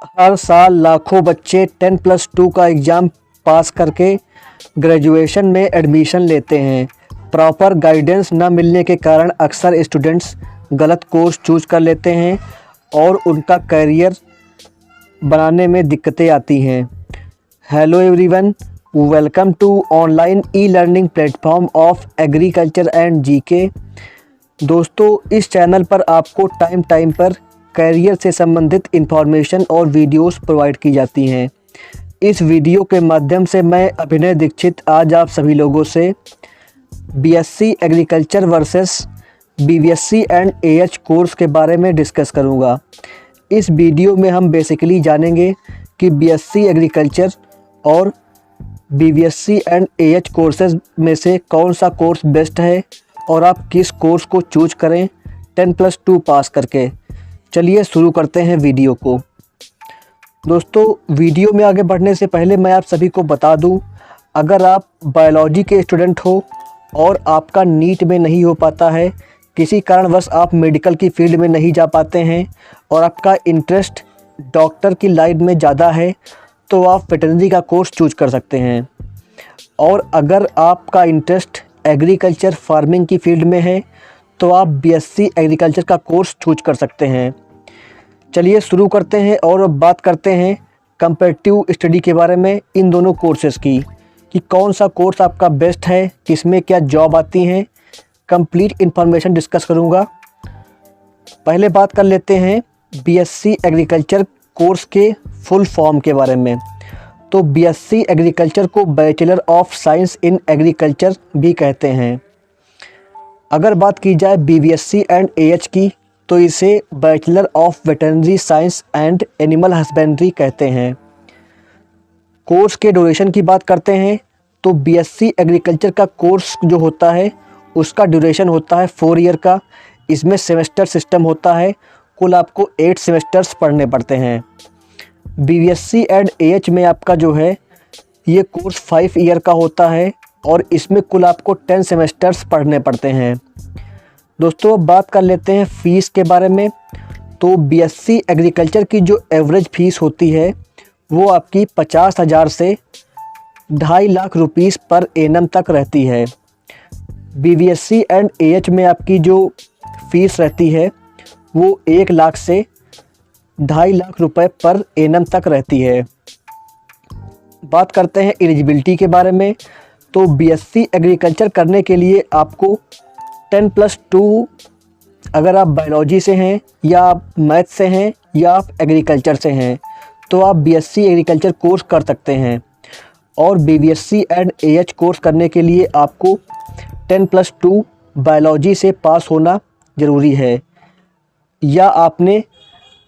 हर साल लाखों बच्चे 10+2 का एग्ज़ाम पास करके ग्रेजुएशन में एडमिशन लेते हैं। प्रॉपर गाइडेंस न मिलने के कारण अक्सर स्टूडेंट्स गलत कोर्स चूज कर लेते हैं और उनका करियर बनाने में दिक्कतें आती हैं। Hello everyone, welcome to online e learning platform of agriculture and GK. दोस्तों, इस चैनल पर आपको टाइम टाइम पर करियर से संबंधित इंफॉर्मेशन और वीडियोस प्रोवाइड की जाती हैं। इस वीडियो के माध्यम से मैं अभिनय दीक्षित आज आप सभी लोगों से BSc agriculture versus BVSc and AH course के बारे में डिस्कस करूंगा। इस वीडियो में हम बेसिकली जानेंगे कि बीएससी एग्रीकल्चर और बीवीएससी एंड एएच कोर्सेज में से कौन सा कोर्स बेस्ट है और आप किस कोर्स को चूज करें 10+2 पास करके। चलिए शुरू करते हैं वीडियो को। दोस्तों, वीडियो में आगे बढ़ने से पहले मैं आप सभी को बता दूं, अगर आप बायोलॉजी के स्टूडेंट हो और आपका नीट में नहीं हो पाता है, किसी कारणवश आप मेडिकल की फील्ड में नहीं जा पाते हैं और आपका इंटरेस्ट डॉक्टर की लाइन में ज़्यादा है, तो आप वेटरनरी का कोर्स चूज कर सकते हैं। और अगर आपका इंटरेस्ट एग्रीकल्चर फार्मिंग की फील्ड में है तो आप बीएससी एग्रीकल्चर का कोर्स चूज कर सकते हैं। चलिए शुरू करते हैं और बात करते हैं कंपैरेटिव स्टडी के बारे में इन दोनों कोर्सेज़ की, कि कौन सा कोर्स आपका बेस्ट है, किसमें क्या जॉब आती हैं। कंप्लीट इन्फॉर्मेशन डिस्कस करूंगा। पहले बात कर लेते हैं बीएससी एग्रीकल्चर कोर्स के फुल फॉर्म के बारे में। तो बीएससी एग्रीकल्चर को bachelor of science in agriculture भी कहते हैं। अगर बात की जाए बीवीएससी एंड एएच की, तो इसे bachelor of veterinary science and animal husbandry कहते हैं। कोर्स के ड्यूरेशन की बात करते हैं तो बीएससी एग्रीकल्चर का कोर्स जो होता है उसका ड्यूरेशन होता है 4 ईयर का। इसमें सेमेस्टर सिस्टम होता है, कुल आपको 8 सेमेस्टर्स पढ़ने पड़ते हैं। बीवीएससी एंड एएच में आपका जो है ये कोर्स 5 ईयर का होता है और इसमें कुल आपको 10 सेमेस्टर्स पढ़ने पड़ते हैं। दोस्तों, अब बात कर लेते हैं फ़ीस के बारे में। तो बीएससी एग्रीकल्चर की जो एवरेज फ़ीस होती है वो आपकी 50,000 से 2.5 लाख रुपीस पर एनम तक रहती है। बीवीएससी एंड एएच में आपकी जो फ़ीस रहती है वो 1 लाख से 2.5 लाख रुपए पर एनम तक रहती है। बात करते हैं एलिजिबिलिटी के बारे में। तो बीएससी एग्रीकल्चर करने के लिए आपको 10+2 अगर आप बायोलॉजी से हैं या आप मैथ से हैं या आप एग्रीकल्चर से हैं तो आप बीएससी एग्रीकल्चर कोर्स कर सकते हैं। और बीवीएससी एंड एएच कोर्स करने के लिए आपको 10+2 बायोलॉजी से पास होना ज़रूरी है या आपने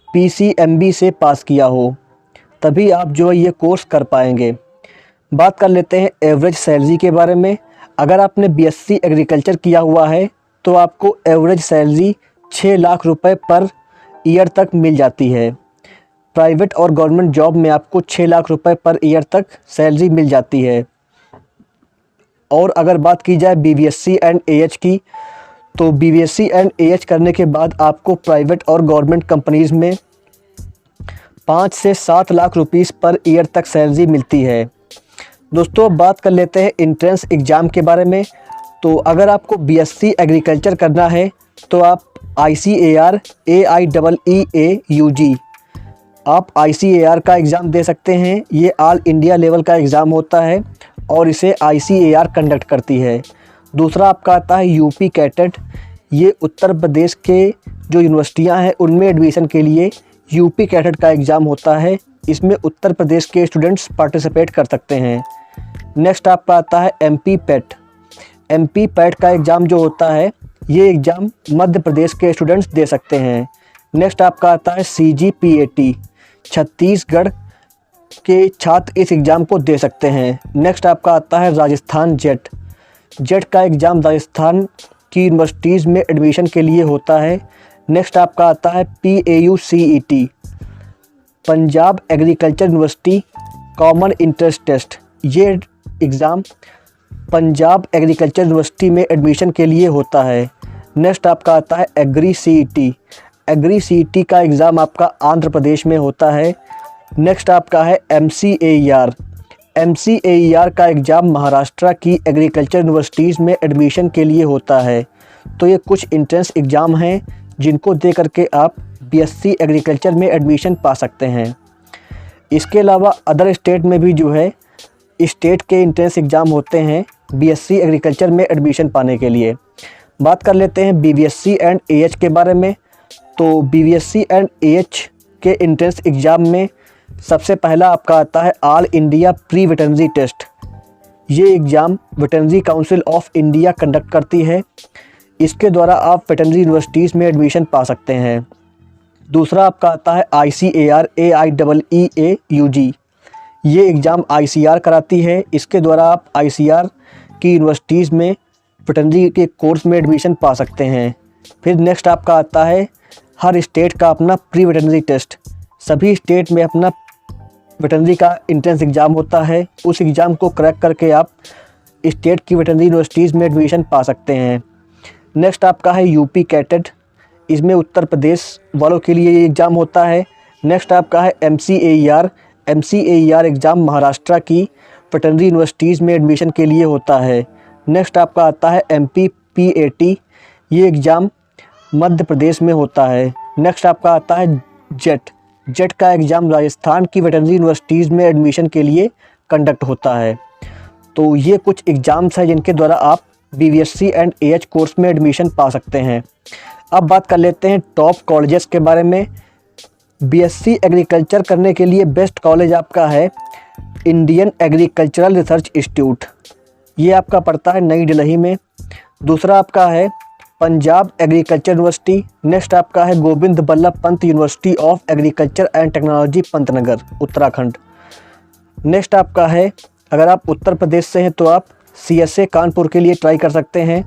पीसीएमबी से पास किया हो, तभी आप जो है ये कोर्स कर पाएंगे। बात कर लेते हैं एवरेज सैलरी के बारे में। अगर आपने बीएससी एग्रीकल्चर किया हुआ है तो आपको एवरेज सैलरी 6 लाख रुपए पर ईयर तक मिल जाती है। प्राइवेट और गवर्नमेंट जॉब में आपको 6 लाख रुपए पर ईयर तक सैलरी मिल जाती है। और अगर बात की जाए बीवीएससी एंड एएच की, तो बीवीएससी एंड एएच करने के बाद आपको प्राइवेट और गवर्नमेंट कंपनीज़ में 5 से 7 लाख रुपीस पर ईयर तक सैलरी मिलती है। दोस्तों, अब बात कर लेते हैं एंट्रेंस एग्ज़ाम के बारे में। तो अगर आपको बीएससी एग्रीकल्चर करना है तो आप ICAR AIEEAUG आप ICAR का एग्ज़ाम दे सकते हैं। ये ऑल इंडिया लेवल का एग्ज़ाम होता है और इसे ICAR कंडक्ट करती है। दूसरा आपका आता है यूपी कैटेट। ये उत्तर प्रदेश के जो यूनिवर्सिटियां हैं उनमें एडमिशन के लिए यूपी कैटेट का एग्ज़ाम होता है। इसमें उत्तर प्रदेश के स्टूडेंट्स पार्टिसिपेट कर सकते हैं। नेक्स्ट आपका आता है MP पैट। MP पैट का एग्ज़ाम जो होता है ये एग्ज़ाम मध्य प्रदेश के स्टूडेंट्स दे सकते हैं। नेक्स्ट आपका आता है CGPAT। छत्तीसगढ़ के छात्र इस एग्ज़ाम को दे सकते हैं। नेक्स्ट आपका आता है राजस्थान जेट। जेट का एग्ज़ाम राजस्थान की यूनिवर्सिटीज़ में एडमिशन के लिए होता है। नेक्स्ट आपका आता है PAUCET, Punjab agriculture university common entrance test. ये एग्ज़ाम पंजाब एग्रीकल्चर यूनिवर्सिटी में एडमिशन के लिए होता है। नेक्स्ट आपका आता है एग्री CET। एग्री CET का एग्ज़ाम आपका आंध्र प्रदेश में होता है नेक्स्ट आपका है MCAER। MCAER का एग्ज़ाम महाराष्ट्र की एग्रीकल्चर यूनिवर्सिटीज़ में एडमिशन के लिए होता है। तो ये कुछ इंट्रेंस एग्ज़ाम हैं जिनको दे करके आप BSc एग्रीकल्चर में एडमिशन पा सकते हैं। इसके अलावा अदर स्टेट में भी जो है स्टेट के इंट्रेंस एग्ज़ाम होते हैं BSc एग्रीकल्चर में एडमिशन पाने के लिए। बात कर लेते हैं BVSC एंड AH के बारे में। तो BVSC एंड AH के इंट्रेंस एग्ज़ाम में सबसे पहला आपका आता है all India pre veterinary test. ये exam veterinary council of India conduct करती है। इसके द्वारा आप वेटरनरी यूनिवर्सिटीज़ में एडमिशन पा सकते हैं। दूसरा आपका आता है ICAR AIEEA-UG। ये एग्ज़ाम ICAR कराती है। इसके द्वारा आप ICAR की यूनिवर्सिटीज़ में वेटरनरी के कोर्स में एडमिशन पा सकते हैं। फिर नेक्स्ट आपका आता है हर स्टेट का अपना प्री वेटरनरी टेस्ट। सभी स्टेट में अपना वेटरनरी का इंट्रेंस एग्ज़ाम होता है। उस एग्ज़ाम को क्रैक करके आप स्टेट की वेटरनरी यूनिवर्सिटीज़ में एडमिशन पा सकते हैं। नेक्स्ट आपका है UP कैटेट। इसमें उत्तर प्रदेश वालों के लिए ये एग्ज़ाम होता है। नेक्स्ट आपका है MCAER। MCAER एग्ज़ाम महाराष्ट्र की वेटरनरी यूनिवर्सिटीज़ में एडमिशन के लिए होता है। नेक्स्ट आपका आता है MPPAT। ये एग्ज़ाम मध्य प्रदेश में होता है। नेक्स्ट आपका आता है जेट का एग्ज़ाम राजस्थान की वेटरनरी यूनिवर्सिटीज़ में एडमिशन के लिए कंडक्ट होता है। तो ये कुछ एग्ज़ाम्स हैं जिनके द्वारा आप BVSC एंड AH कोर्स में एडमिशन पा सकते हैं। अब बात कर लेते हैं टॉप कॉलेजेस के बारे में। BSc एग्रीकल्चर करने के लिए बेस्ट कॉलेज आपका है इंडियन एग्रीकल्चरल रिसर्च इंस्टीट्यूट। ये आपका पड़ता है नई दिल्ली में। दूसरा आपका है पंजाब एग्रीकल्चर यूनिवर्सिटी। नेक्स्ट आपका है Govind Ballabh Pant university of agriculture and technology Pantnagar Uttarakhand. Next आपका है अगर आप उत्तर प्रदेश से हैं तो आप CSA कानपुर के लिए ट्राई कर सकते हैं।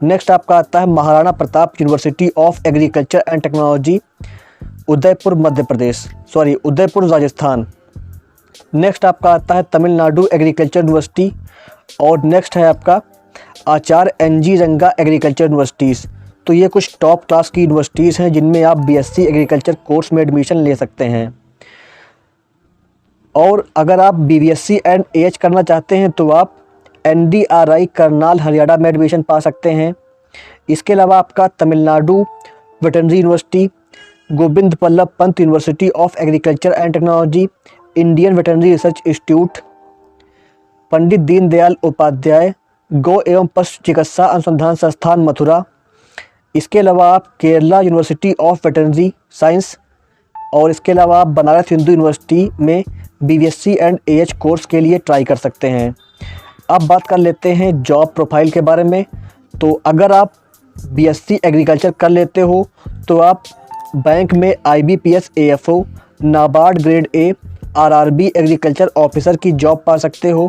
नेक्स्ट आपका आता है Maharana Pratap university of agriculture and technology Udaipur Udaipur Rajasthan. Next आपका आता है तमिलनाडु एग्रीकल्चर यूनिवर्सिटी। और नेक्स्ट है आपका आचार्य NG रंगा एग्रीकल्चर यूनिवर्सिटीज़। तो ये कुछ टॉप क्लास की यूनिवर्सिटीज़ हैं जिनमें आप BSc एग्रीकल्चर कोर्स में एडमिशन ले सकते हैं। और अगर आप BVSC एंड AH करना चाहते हैं तो आप NDRI करनाल हरियाणा में एडमिशन पा सकते हैं। इसके अलावा आपका Tamil Nadu veterinary university, Govind Ballabh Pant university of agriculture and technology, Indian veterinary research institute, Pandit Deendayal Upadhyay गौ एवं पशु चिकित्सा अनुसंधान संस्थान मथुरा। इसके अलावा आप Kerala university of veterinary science और इसके अलावा आप बनारस हिंदू यूनिवर्सिटी में BVSC एंड AH कोर्स के लिए ट्राई कर सकते हैं। अब बात कर लेते हैं जॉब प्रोफाइल के बारे में। तो अगर आप BSc एग्रीकल्चर कर लेते हो तो आप बैंक में IBPS AFO, NABARD grade A, RRB agriculture officer की जॉब पा सकते हो।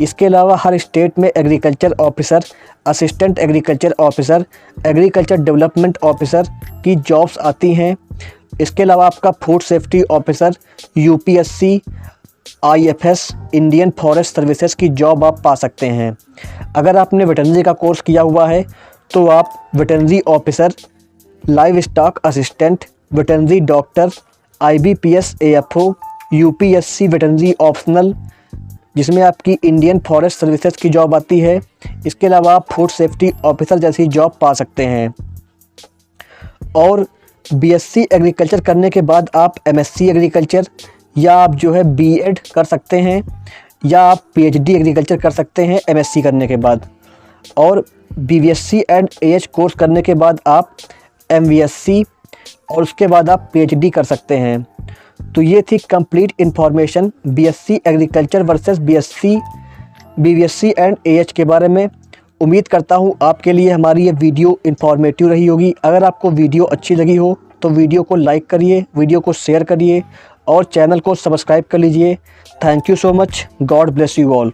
इसके अलावा हर स्टेट में agriculture officer, assistant agriculture officer, agriculture development officer की जॉब्स आती हैं। इसके अलावा आपका food safety officer, UPSC, IFS, Indian forest services की जॉब आप पा सकते हैं। अगर आपने वेटरनरी का कोर्स किया हुआ है तो आप veterinary officer, live stock assistant, veterinary doctor, IBPS AFO, UPSC veterinary optional जिसमें आपकी इंडियन फॉरेस्ट सर्विसेज की जॉब आती है। इसके अलावा आप फूड सेफ्टी ऑफिसर जैसी जॉब पा सकते हैं। और BSc एग्रीकल्चर करने के बाद आप MSc एग्रीकल्चर या आप जो है B.Ed कर सकते हैं या आप PhD एग्रीकल्चर कर सकते हैं MSc करने के बाद। और BVSC एंड AH कोर्स करने के बाद आप MVSC और उसके बाद आप PhD कर सकते हैं। तो ये थी complete information BSc agriculture versus BVSC and AH के बारे में। उम्मीद करता हूँ आपके लिए हमारी ये वीडियो इन्फॉर्मेटिव रही होगी। अगर आपको वीडियो अच्छी लगी हो तो वीडियो को लाइक करिए, वीडियो को शेयर करिए और चैनल को सब्सक्राइब कर लीजिए। Thank you so much. God bless you all.